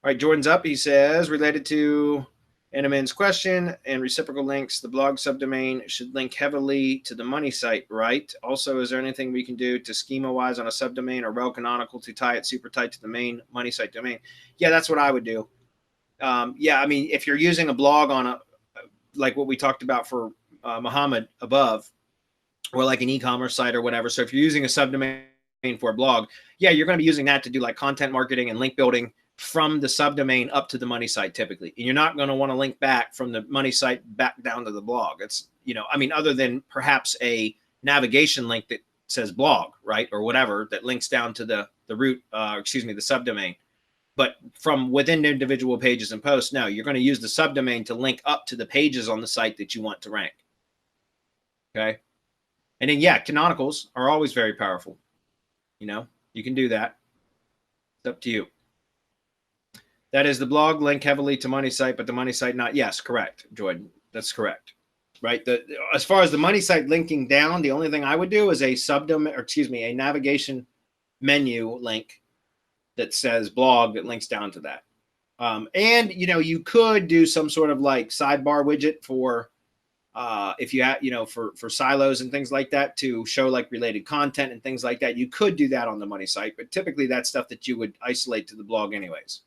All right, Jordan's up. He says, related to Anumaan's question and reciprocal links, the blog subdomain should link heavily to the money site, right? Also, is there anything we can do to schema-wise on a subdomain or Rel Canonical to tie it super tight to the main money site domain? Yeah, that's what I would do. Yeah, I mean, if you're using a blog on a, like what we talked about for Muhammad above, or like an e-commerce site or whatever. So if you're using a subdomain for a blog, yeah, you're going to be using that to do like content marketing and link building from the subdomain up to the money site typically. And you're not going to want to link back from the money site back down to the blog. It's, you know, I mean, other than perhaps a navigation link that says blog, right? Or whatever that links down to the root, the subdomain. But from within individual pages and posts, no, you're going to use the subdomain to link up to the pages on the site that you want to rank. Okay. And then, yeah, canonicals are always very powerful. You know, you can do that. It's up to you. That is the blog link heavily to money site, but the money site not. Yes, correct, Jordan. That's correct. Right. As far as the money site linking down, the only thing I would do is a subdomain, or excuse me, a navigation menu link that says blog that links down to that. And, you know, you could do some sort of like sidebar widget for if you have, you know, for silos and things like that to show like related content and things like that. You could do that on the money site, but typically that's stuff that you would isolate to the blog anyways.